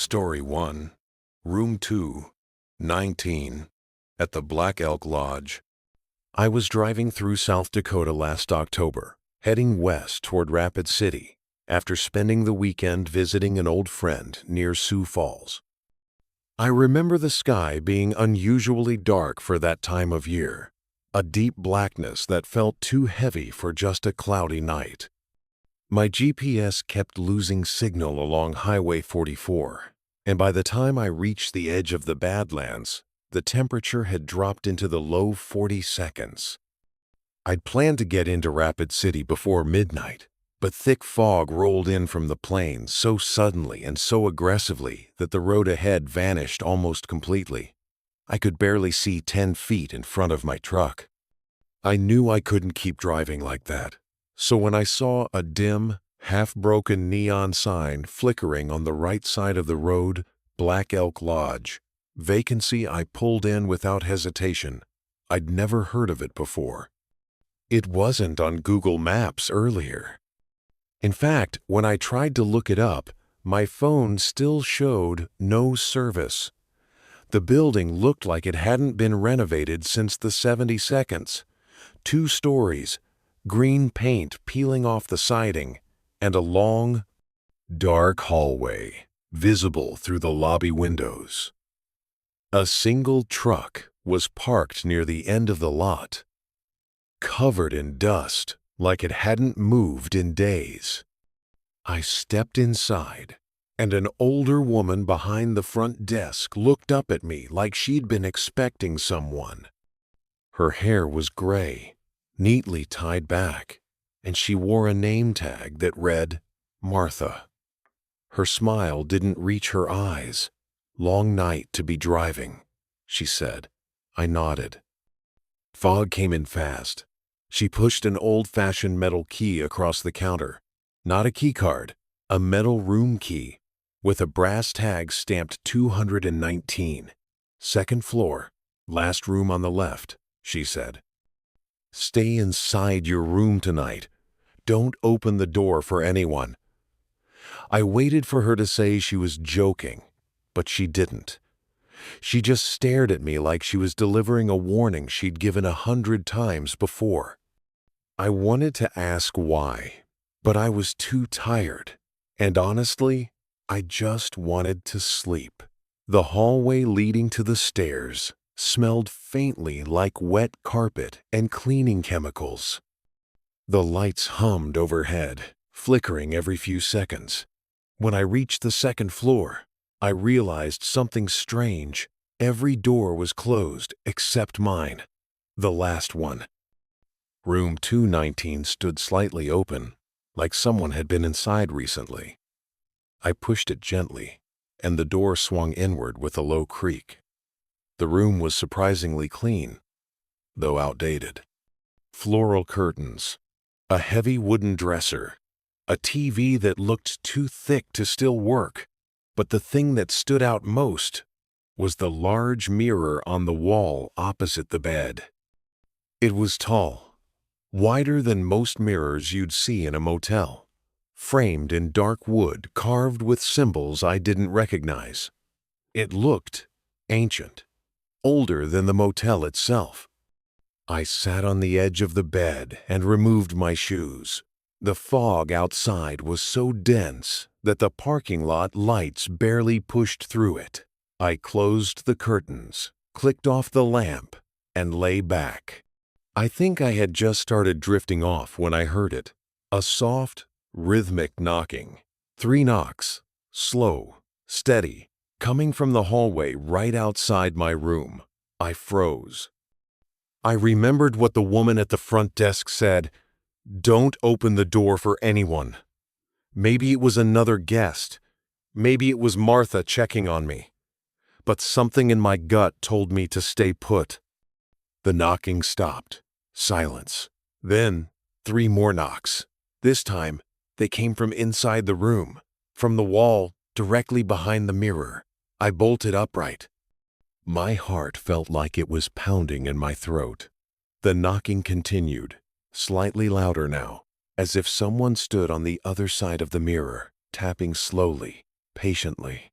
Story 1, Room 2, 19, at the Black Elk Lodge. I was driving through South Dakota last October, heading west toward Rapid City, after spending the weekend visiting an old friend near Sioux Falls. I remember the sky being unusually dark for that time of year, a deep blackness that felt too heavy for just a cloudy night. My GPS kept losing signal along Highway 44, and by the time I reached the edge of the Badlands, the temperature had dropped into the low 40 seconds. I'd planned to get into Rapid City before midnight, but thick fog rolled in from the plains so suddenly and so aggressively that the road ahead vanished almost completely. I could barely see 10 feet in front of my truck. I knew I couldn't keep driving like that. So when I saw a dim, half-broken neon sign flickering on the right side of the road, Black Elk Lodge, vacancy, I pulled in without hesitation. I'd never heard of it before. It wasn't on Google Maps earlier. In fact, when I tried to look it up, my phone still showed no service. The building looked like it hadn't been renovated since the 70s. 2 stories, green paint peeling off the siding, and a long, dark hallway visible through the lobby windows. A single truck was parked near the end of the lot, covered in dust like it hadn't moved in days. I stepped inside, and an older woman behind the front desk looked up at me like she'd been expecting someone. Her hair was gray, neatly tied back, and she wore a name tag that read Martha. Her smile didn't reach her eyes. "Long night to be driving," she said. I nodded. Fog came in fast. She pushed an old-fashioned metal key across the counter. Not a key card, a metal room key, with a brass tag stamped 219. "Second floor, last room on the left," she said. "Stay inside your room tonight. Don't open the door for anyone." I waited for her to say she was joking, but she didn't. She just stared at me like she was delivering a warning she'd given 100 times before. I wanted to ask why, but I was too tired, and honestly, I just wanted to sleep. The hallway leading to the stairs smelled faintly like wet carpet and cleaning chemicals. The lights hummed overhead, flickering every few seconds. When I reached the second floor, I realized something strange. Every door was closed except mine, the last one. Room 219 stood slightly open, like someone had been inside recently. I pushed it gently, and the door swung inward with a low creak. The room was surprisingly clean, though outdated. Floral curtains, a heavy wooden dresser, a TV that looked too thick to still work, but the thing that stood out most was the large mirror on the wall opposite the bed. It was tall, wider than most mirrors you'd see in a motel, framed in dark wood carved with symbols I didn't recognize. It looked ancient, older than the motel itself. I sat on the edge of the bed and removed my shoes. The fog outside was so dense that the parking lot lights barely pushed through it. I closed the curtains, clicked off the lamp, and lay back. I think I had just started drifting off when I heard it. A soft, rhythmic knocking. 3 knocks, slow, steady, coming from the hallway right outside my room. I froze. I remembered what the woman at the front desk said. "Don't open the door for anyone." Maybe it was another guest. Maybe it was Martha checking on me. But something in my gut told me to stay put. The knocking stopped. Silence. Then 3 more knocks. This time, they came from inside the room, from the wall directly behind the mirror. I bolted upright. My heart felt like it was pounding in my throat. The knocking continued, slightly louder now, as if someone stood on the other side of the mirror, tapping slowly, patiently.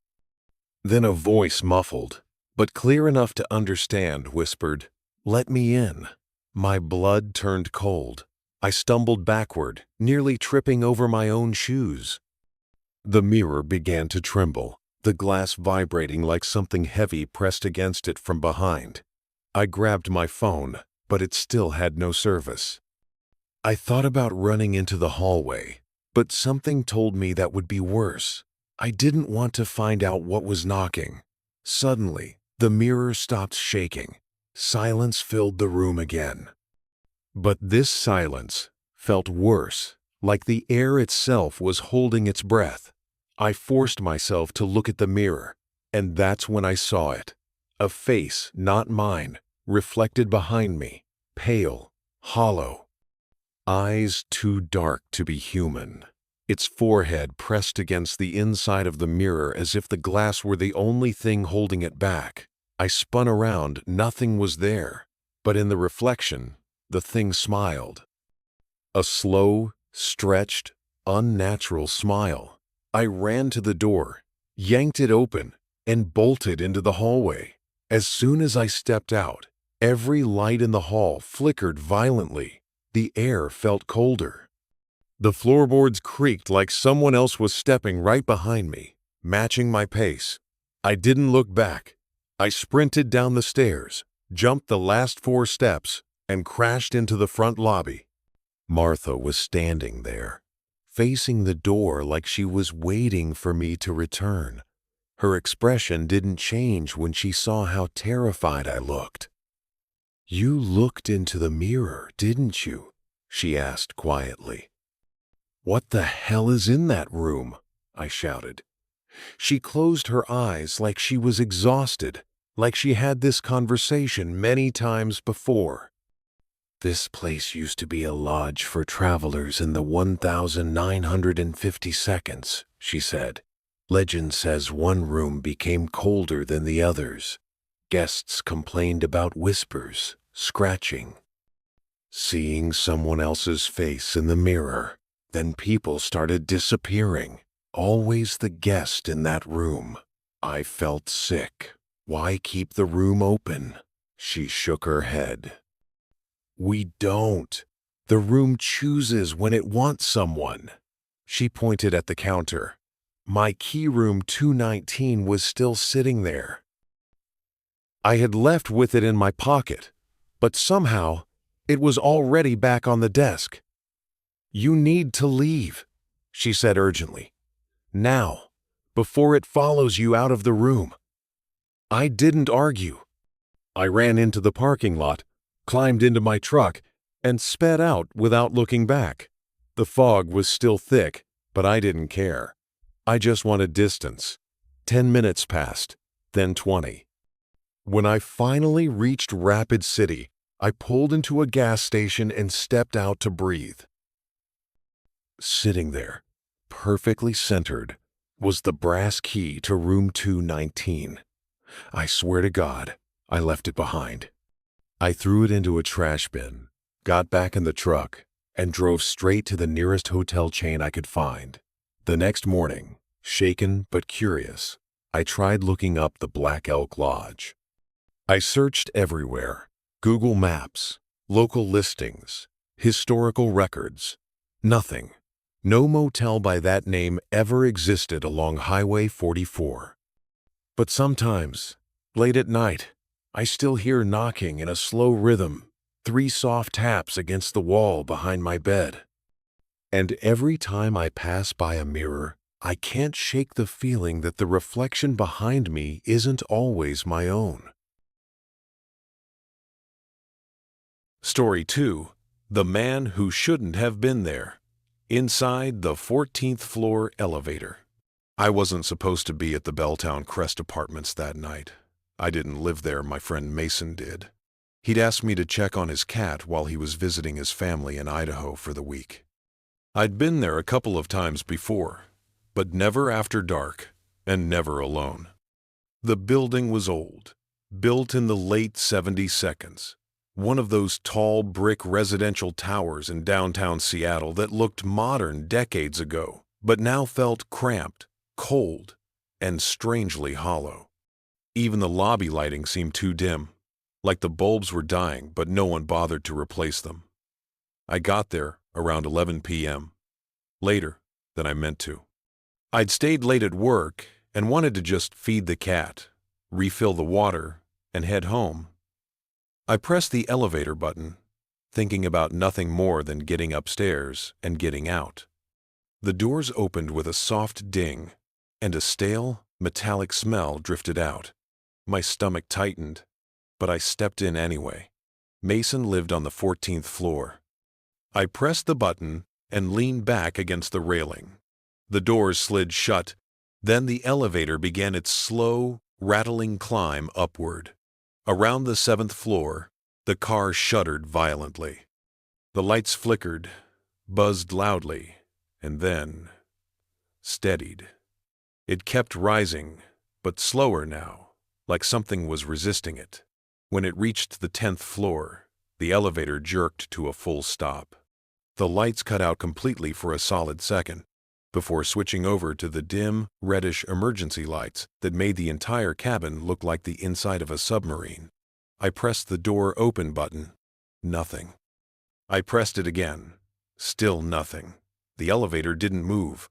Then a voice muffled, but clear enough to understand, whispered, "Let me in." My blood turned cold. I stumbled backward, nearly tripping over my own shoes. The mirror began to tremble, the glass vibrating like something heavy pressed against it from behind. I grabbed my phone, but it still had no service. I thought about running into the hallway, but something told me that would be worse. I didn't want to find out what was knocking. Suddenly, the mirror stopped shaking. Silence filled the room again. But this silence felt worse, like the air itself was holding its breath. I forced myself to look at the mirror, and that's when I saw it. A face, not mine, reflected behind me, pale, hollow. Eyes too dark to be human. Its forehead pressed against the inside of the mirror as if the glass were the only thing holding it back. I spun around, nothing was there. But in the reflection, the thing smiled. A slow, stretched, unnatural smile. I ran to the door, yanked it open, and bolted into the hallway. As soon as I stepped out, every light in the hall flickered violently. The air felt colder. The floorboards creaked like someone else was stepping right behind me, matching my pace. I didn't look back. I sprinted down the stairs, jumped the last 4 steps, and crashed into the front lobby. Martha was standing there, facing the door like she was waiting for me to return. Her expression didn't change when she saw how terrified I looked. "You looked into the mirror, didn't you?" she asked quietly. "What the hell is in that room?" I shouted. She closed her eyes like she was exhausted, like she had this conversation many times before. "This place used to be a lodge for travelers in the 1950 seconds, she said. "Legend says one room became colder than the others. Guests complained about whispers, scratching, seeing someone else's face in the mirror. Then people started disappearing. Always the guest in that room. I felt sick. Why keep the room open?" She shook her head. "We don't. The room chooses when it wants someone." She pointed at the counter. My key room 219 was still sitting there. I had left with it in my pocket, but somehow it was already back on the desk. "You need to leave," she said urgently. "Now, before it follows you out of the room." I didn't argue. I ran into the parking lot, climbed into my truck, and sped out without looking back. The fog was still thick, but I didn't care. I just wanted distance. 10 minutes passed, then 20. When I finally reached Rapid City, I pulled into a gas station and stepped out to breathe. Sitting there, perfectly centered, was the brass key to room 219. I swear to God, I left it behind. I threw it into a trash bin, got back in the truck, and drove straight to the nearest hotel chain I could find. The next morning, shaken but curious, I tried looking up the Black Elk Lodge. I searched everywhere: Google Maps, local listings, historical records. Nothing. No motel by that name ever existed along Highway 44. But sometimes, late at night, I still hear knocking in a slow rhythm, 3 soft taps against the wall behind my bed. And every time I pass by a mirror, I can't shake the feeling that the reflection behind me isn't always my own. Story 2. The Man Who Shouldn't Have Been There. Inside the 14th floor elevator. I wasn't supposed to be at the Belltown Crest Apartments that night. I didn't live there, my friend Mason did. He'd asked me to check on his cat while he was visiting his family in Idaho for the week. I'd been there a couple of times before, but never after dark, and never alone. The building was old, built in the late 72nd. One of those tall brick residential towers in downtown Seattle that looked modern decades ago, but now felt cramped, cold, and strangely hollow. Even the lobby lighting seemed too dim, like the bulbs were dying, but no one bothered to replace them. I got there around 11 p.m., later than I meant to. I'd stayed late at work and wanted to just feed the cat, refill the water, and head home. I pressed the elevator button, thinking about nothing more than getting upstairs and getting out. The doors opened with a soft ding, and a stale, metallic smell drifted out. My stomach tightened, but I stepped in anyway. Mason lived on the 14th floor. I pressed the button and leaned back against the railing. The doors slid shut, then the elevator began its slow, rattling climb upward. Around the 7th floor, the car shuddered violently. The lights flickered, buzzed loudly, and then steadied. It kept rising, but slower now, like something was resisting it. When it reached the 10th floor, the elevator jerked to a full stop. The lights cut out completely for a solid second, before switching over to the dim, reddish emergency lights that made the entire cabin look like the inside of a submarine. I pressed the door open button. Nothing. I pressed it again. Still nothing. The elevator didn't move.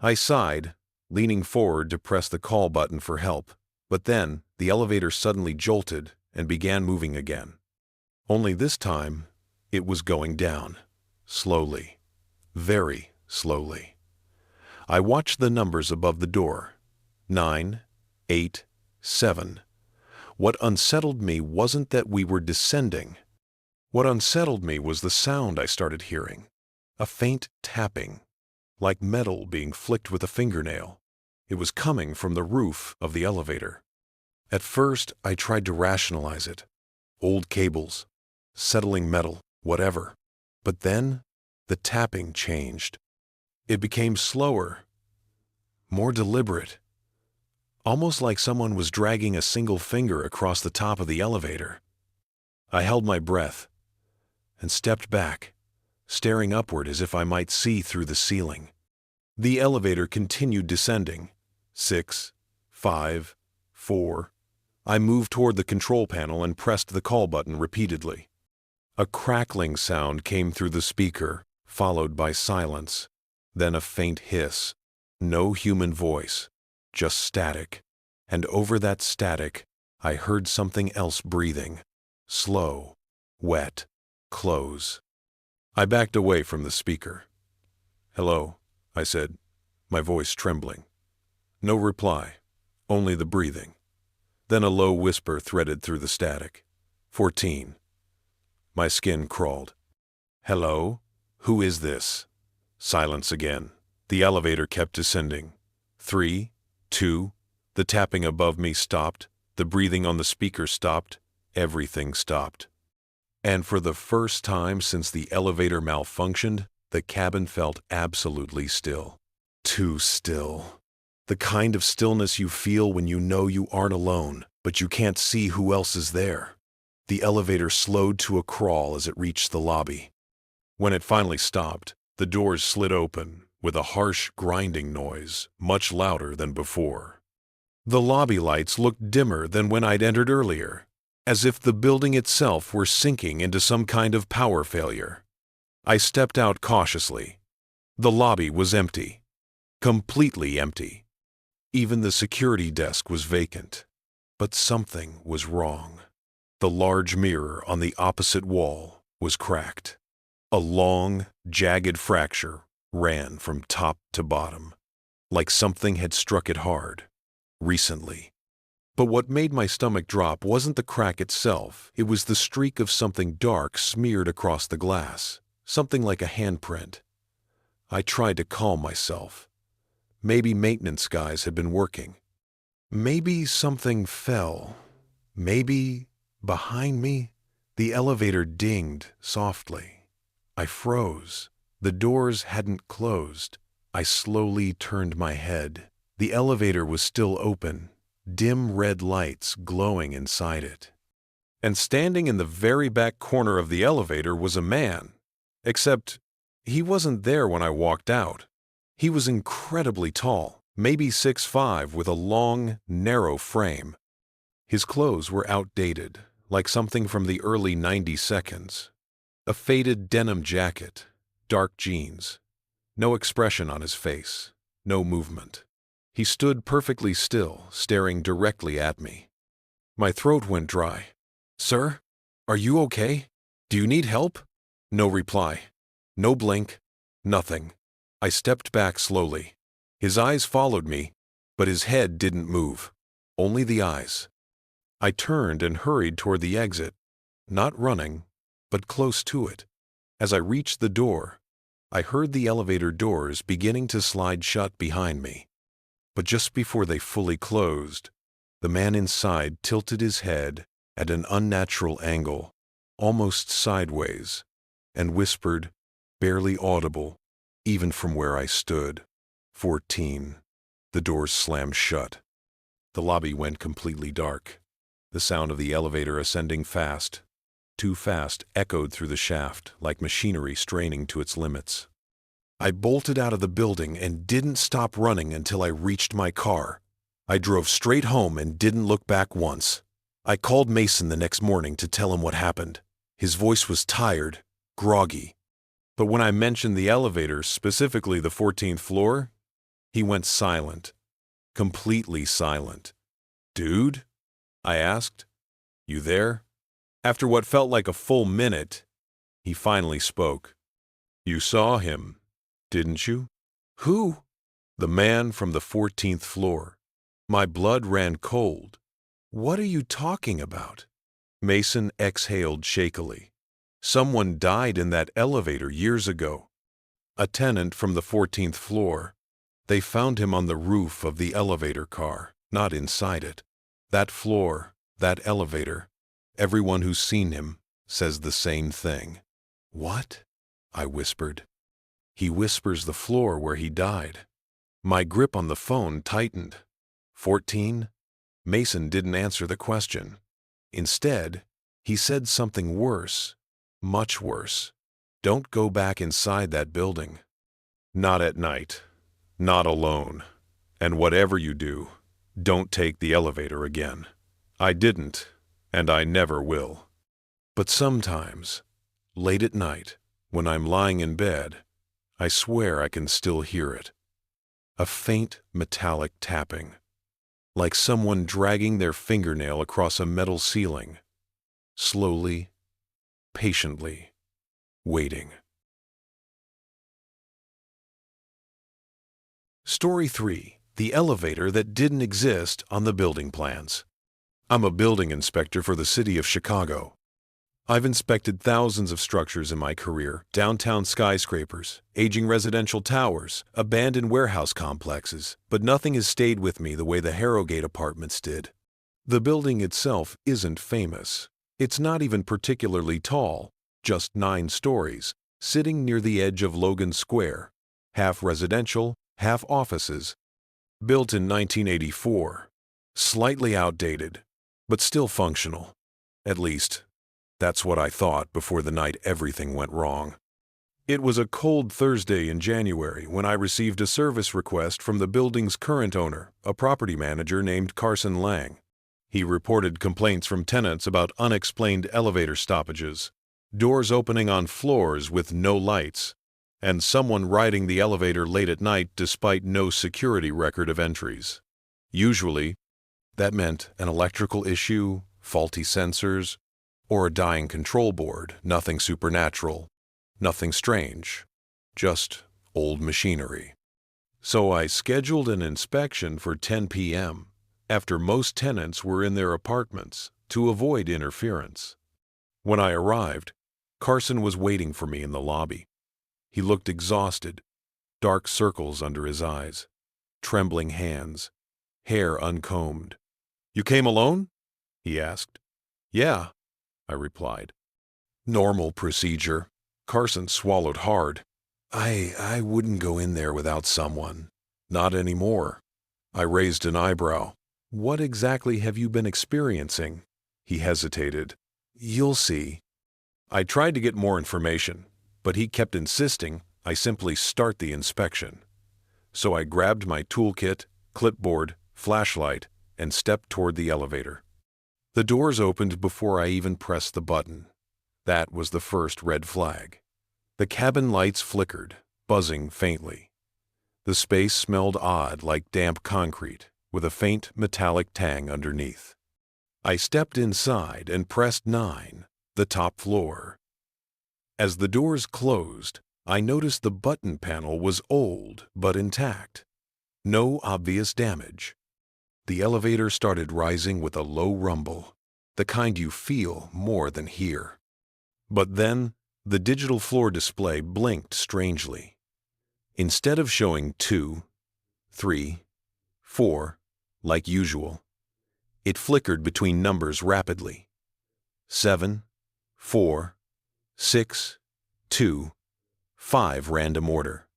I sighed, leaning forward to press the call button for help, but then the elevator suddenly jolted and began moving again. Only this time, it was going down. Slowly. Very slowly. I watched the numbers above the door. 9, 8, 7. What unsettled me wasn't that we were descending. What unsettled me was the sound I started hearing. A faint tapping, like metal being flicked with a fingernail. It was coming from the roof of the elevator. At first, I tried to rationalize it. Old cables, settling metal, whatever. But then, the tapping changed. It became slower, more deliberate, almost like someone was dragging a single finger across the top of the elevator. I held my breath and stepped back, staring upward as if I might see through the ceiling. The elevator continued descending. 6, 5, 4. I moved toward the control panel and pressed the call button repeatedly. A crackling sound came through the speaker, followed by silence. Then a faint hiss. No human voice, just static. And over that static, I heard something else breathing. Slow, wet, close. I backed away from the speaker. "Hello," I said, my voice trembling. No reply, only the breathing. Then a low whisper threaded through the static. 14. My skin crawled. "Hello? Who is this?" Silence again. The elevator kept descending. 3, 2. The tapping above me stopped. The breathing on the speaker stopped. Everything stopped. And for the first time since the elevator malfunctioned, the cabin felt absolutely still. Too still. The kind of stillness you feel when you know you aren't alone, but you can't see who else is there. The elevator slowed to a crawl as it reached the lobby. When it finally stopped, the doors slid open with a harsh grinding noise, much louder than before. The lobby lights looked dimmer than when I'd entered earlier, as if the building itself were sinking into some kind of power failure. I stepped out cautiously. The lobby was empty. Completely empty. Even the security desk was vacant. But something was wrong. The large mirror on the opposite wall was cracked. A long, jagged fracture ran from top to bottom, like something had struck it hard, recently. But what made my stomach drop wasn't the crack itself, it was the streak of something dark smeared across the glass, something like a handprint. I tried to calm myself. Maybe maintenance guys had been working. Maybe something fell. Maybe, behind me, the elevator dinged softly. I froze. The doors hadn't closed. I slowly turned my head. The elevator was still open, dim red lights glowing inside it. And standing in the very back corner of the elevator was a man. Except, he wasn't there when I walked out. He was incredibly tall, maybe 6'5", with a long, narrow frame. His clothes were outdated, like something from the early 90s. A faded denim jacket, dark jeans. No expression on his face, no movement. He stood perfectly still, staring directly at me. My throat went dry. "Sir, are you okay? Do you need help?" No reply. No blink. Nothing. I stepped back slowly. His eyes followed me, but his head didn't move. Only the eyes. I turned and hurried toward the exit, not running, but close to it. As I reached the door, I heard the elevator doors beginning to slide shut behind me. But just before they fully closed, the man inside tilted his head at an unnatural angle, almost sideways, and whispered, barely audible, even from where I stood, 14. The doors slammed shut. The lobby went completely dark. The sound of the elevator ascending fast, too fast, echoed through the shaft like machinery straining to its limits. I bolted out of the building and didn't stop running until I reached my car. I drove straight home and didn't look back once. I called Mason the next morning to tell him what happened. His voice was tired, groggy. But when I mentioned the elevator, specifically the 14th floor, he went silent. Completely silent. "Dude?" I asked. "You there?" After what felt like a full minute, he finally spoke. "You saw him, didn't you?" "Who?" "The man from the 14th floor. My blood ran cold." "What are you talking about?" Mason exhaled shakily. "Someone died in that elevator years ago. A tenant from the 14th floor. They found him on the roof of the elevator car, not inside it. That floor, that elevator, everyone who's seen him says the same thing." "What?" I whispered. "He whispers the floor where he died." My grip on the phone tightened. 14? Mason didn't answer the question. Instead, he said something worse, much worse. "Don't go back inside that building. Not at night. Not alone. And whatever you do, don't take the elevator again." I didn't, and I never will. But sometimes, late at night, when I'm lying in bed, I swear I can still hear it. A faint metallic tapping, like someone dragging their fingernail across a metal ceiling, slowly, patiently, waiting. Story 3. The elevator that didn't exist on the building plans. I'm a building inspector for the city of Chicago. I've inspected thousands of structures in my career: downtown skyscrapers, aging residential towers, abandoned warehouse complexes, but nothing has stayed with me the way the Harrogate Apartments did. The building itself isn't famous. It's not even particularly tall, just 9 stories, sitting near the edge of Logan Square, half residential, half offices. Built in 1984. Slightly outdated, but still functional. At least, that's what I thought before the night everything went wrong. It was a cold Thursday in January when I received a service request from the building's current owner, a property manager named Carson Lang. He reported complaints from tenants about unexplained elevator stoppages, doors opening on floors with no lights, and someone riding the elevator late at night despite no security record of entries. Usually, that meant an electrical issue, faulty sensors, or a dying control board. Nothing supernatural, nothing strange, just old machinery. So I scheduled an inspection for 10 p.m. after most tenants were in their apartments to avoid interference. When I arrived, Carson was waiting for me in the lobby. He looked exhausted, dark circles under his eyes, trembling hands, hair uncombed. "You came alone?" he asked. "Yeah," I replied. "Normal procedure." Carson swallowed hard. I wouldn't go in there without someone. Not anymore." I raised an eyebrow. "What exactly have you been experiencing?" He hesitated. "You'll see." I tried to get more information, but he kept insisting I simply start the inspection. so I grabbed my toolkit, clipboard, flashlight, and stepped toward the elevator. The doors opened before I even pressed the button. That was the first red flag. The cabin lights flickered, buzzing faintly. The space smelled odd, like damp concrete, with a faint metallic tang underneath. I stepped inside and pressed 9, the top floor. As the doors closed, I noticed the button panel was old but intact. No obvious damage. The elevator started rising with a low rumble, the kind you feel more than hear. But then, the digital floor display blinked strangely. Instead of showing 2, 3, 4, like usual, it flickered between numbers rapidly. 7, 4, 6, 2, 5 random order.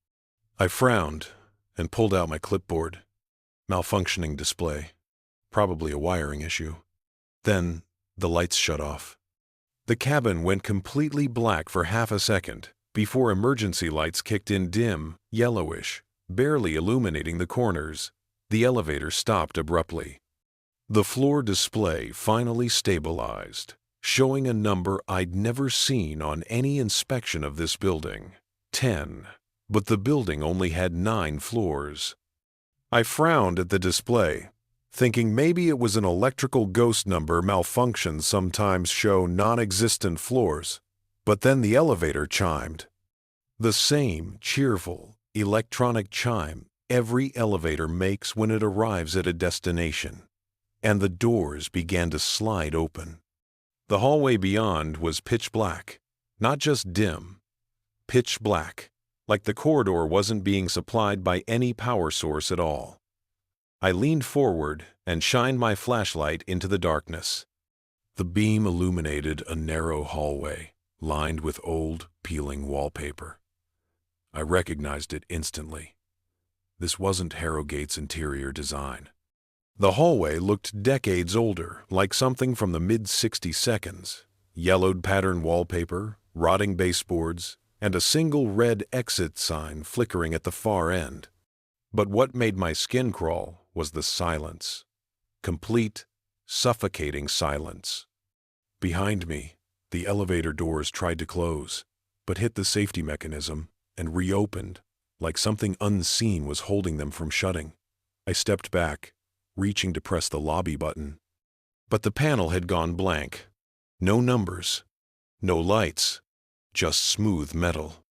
I frowned and pulled out my clipboard. Malfunctioning display. Probably a wiring issue. Then, the lights shut off. The cabin went completely black for half a second before emergency lights kicked in dim, yellowish, barely illuminating the corners. The elevator stopped abruptly. The floor display finally stabilized, showing a number I'd never seen on any inspection of this building. 10. But the building only had 9 floors. I frowned at the display, thinking maybe it was an electrical ghost number. Malfunctions sometimes show non-existent floors. But then the elevator chimed. The same cheerful, electronic chime every elevator makes when it arrives at a destination. And the doors began to slide open. The hallway beyond was pitch black, not just dim, pitch black, like the corridor wasn't being supplied by any power source at all. I leaned forward and shined my flashlight into the darkness. The beam illuminated a narrow hallway, lined with old, peeling wallpaper. I recognized it instantly. This wasn't Harrogatel's interior design. The hallway looked decades older, like something from the mid-60s. Yellowed pattern wallpaper, rotting baseboards, and a single red exit sign flickering at the far end. But what made my skin crawl was the silence. Complete, suffocating silence. Behind me, the elevator doors tried to close, but hit the safety mechanism and reopened, like something unseen was holding them from shutting. I stepped back, reaching to press the lobby button. But the panel had gone blank. No numbers, no lights, just smooth metal.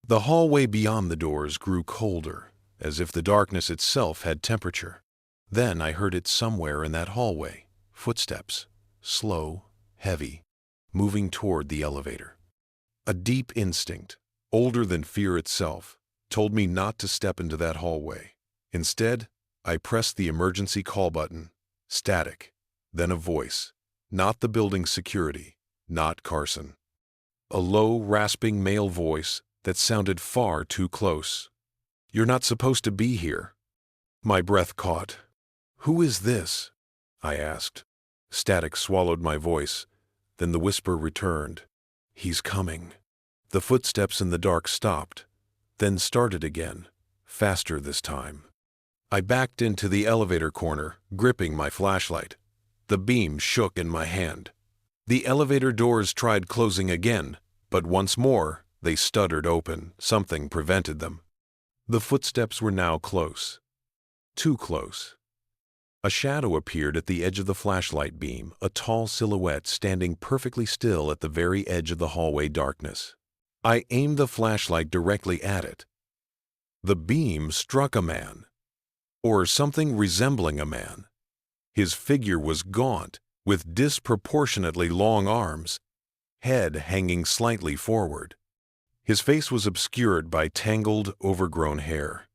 The hallway beyond the doors grew colder, as if the darkness itself had temperature. Then I heard it somewhere in that hallway. Footsteps, slow, heavy, moving toward the elevator. A deep instinct, older than fear itself, told me not to step into that hallway. Instead, I pressed the emergency call button. Static. Then a voice. Not the building's security. Not Carson. A low, rasping male voice that sounded far too close. "You're not supposed to be here." My breath caught. "Who is this?" I asked. Static swallowed my voice. Then the whisper returned. "He's coming." The footsteps in the dark stopped, then started again, faster this time. I backed into the elevator corner, gripping my flashlight. The beam shook in my hand. The elevator doors tried closing again, but once more they stuttered open. Something prevented them. The footsteps were now close. Too close. A shadow appeared at the edge of the flashlight beam, a tall silhouette standing perfectly still at the very edge of the hallway darkness. I aimed the flashlight directly at it. The beam struck a man, or something resembling a man. His figure was gaunt, with disproportionately long arms, head hanging slightly forward. His face was obscured by tangled, overgrown hair.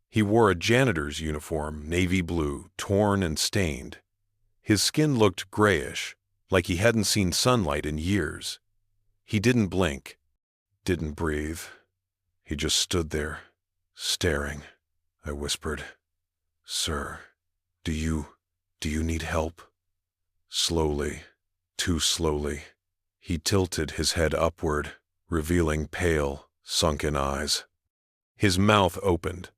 He wore a janitor's uniform, navy blue, torn and stained. His skin looked grayish, like he hadn't seen sunlight in years. He didn't blink, didn't breathe. He just stood there, staring. I whispered, "Sir, do you need help?" Slowly, too slowly, he tilted his head upward, revealing pale, sunken eyes. His mouth opened.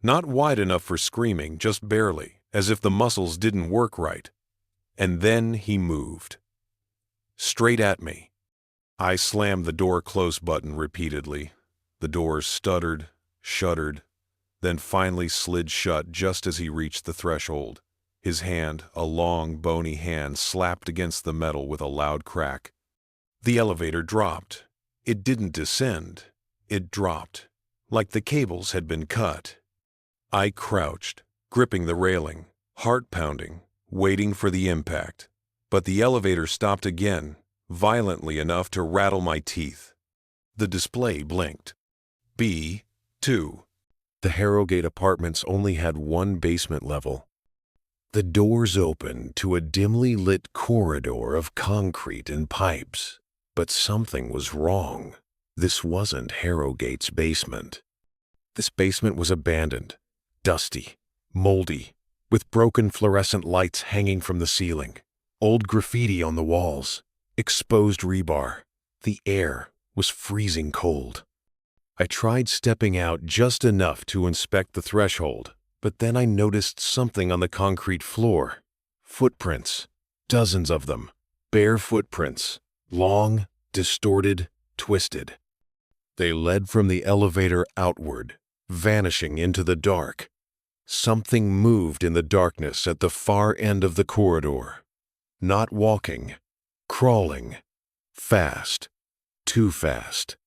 Not wide enough for screaming, just barely, as if the muscles didn't work right. And then he moved. Straight at me. I slammed the door close button repeatedly. The door stuttered, shuddered, then finally slid shut just as he reached the threshold. His hand, a long, bony hand, slapped against the metal with a loud crack. The elevator dropped. It didn't descend. It dropped, like the cables had been cut. I crouched, gripping the railing, heart pounding, waiting for the impact. But the elevator stopped again, violently enough to rattle my teeth. The display blinked. B2. The Harrogate apartments only had one basement level. The doors opened to a dimly lit corridor of concrete and pipes. But something was wrong. This wasn't Harrogate's basement. This basement was abandoned, dusty, moldy, with broken fluorescent lights hanging from the ceiling, old graffiti on the walls, exposed rebar. The air was freezing cold. I tried stepping out just enough to inspect the threshold, but then I noticed something on the concrete floor. Footprints, dozens of them, bare footprints, long, distorted, twisted. They led from the elevator outward, vanishing into the dark. Something moved in the darkness at the far end of the corridor. Not walking, crawling, fast, too fast.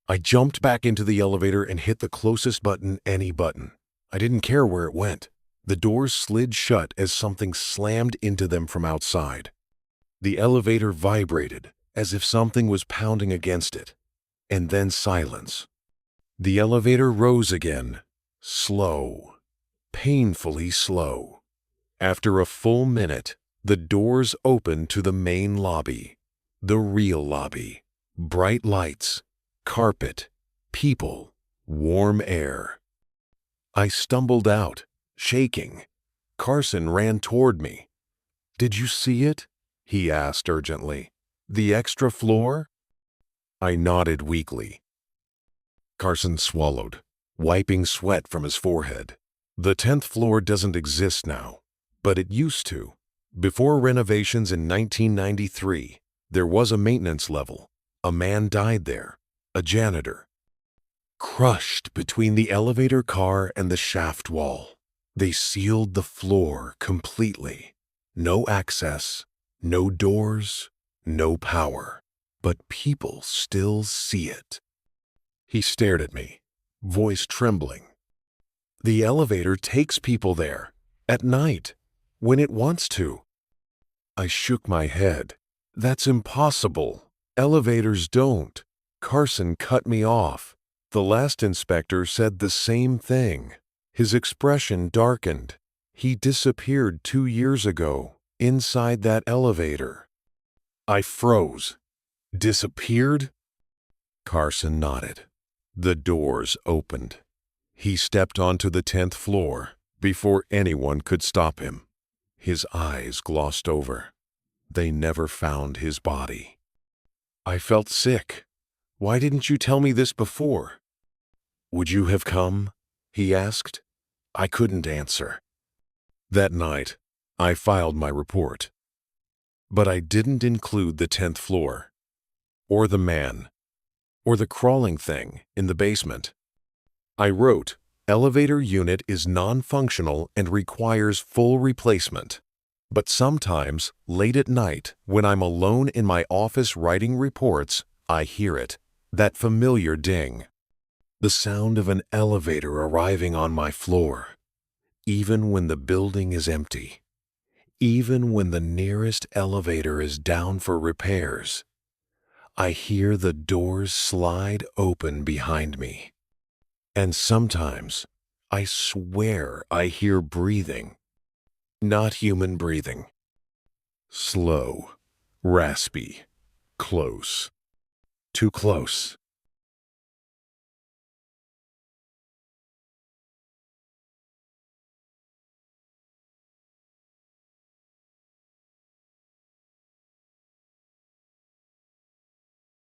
I jumped back into the elevator and hit the closest button, any button. I didn't care where it went. The doors slid shut as something slammed into them from outside. The elevator vibrated as if something was pounding against it. And then silence. The elevator rose again, slow, painfully slow. After a full minute, the doors opened to the main lobby, the real lobby. Bright lights, carpet, people, warm air. I stumbled out, shaking. Carson ran toward me. "Did you see it?" he asked urgently. "The extra floor?" I nodded weakly. Carson swallowed, wiping sweat from his forehead. "The 10th floor doesn't exist now, but it used to. Before renovations in 1993, there was a maintenance level. A man died there, a janitor. Crushed between the elevator car and the shaft wall. They sealed the floor completely. No access, no doors, no power. But people still see it." He stared at me, voice trembling. "The elevator takes people there, at night, when it wants to." I shook my head. "That's impossible. Elevators don't." Carson cut me off. "The last inspector said the same thing." His expression darkened. "He disappeared 2 years ago, inside that elevator." I froze. "Disappeared?" Carson nodded. The doors opened. He stepped onto the 10th floor before anyone could stop him. His eyes glossed over. They never found his body. I felt sick. "Why didn't you tell me this before?" "Would you have come?" he asked. I couldn't answer. That night, I filed my report. But I didn't include the 10th floor. Or the man, or the crawling thing in the basement. I wrote, "Elevator unit is non-functional and requires full replacement." But sometimes, late at night, when I'm alone in my office writing reports, I hear it, that familiar ding. The sound of an elevator arriving on my floor, even when the building is empty, even when the nearest elevator is down for repairs. I hear the doors slide open behind me. And sometimes, I swear I hear breathing. Not human breathing. Slow, raspy, close. Too close.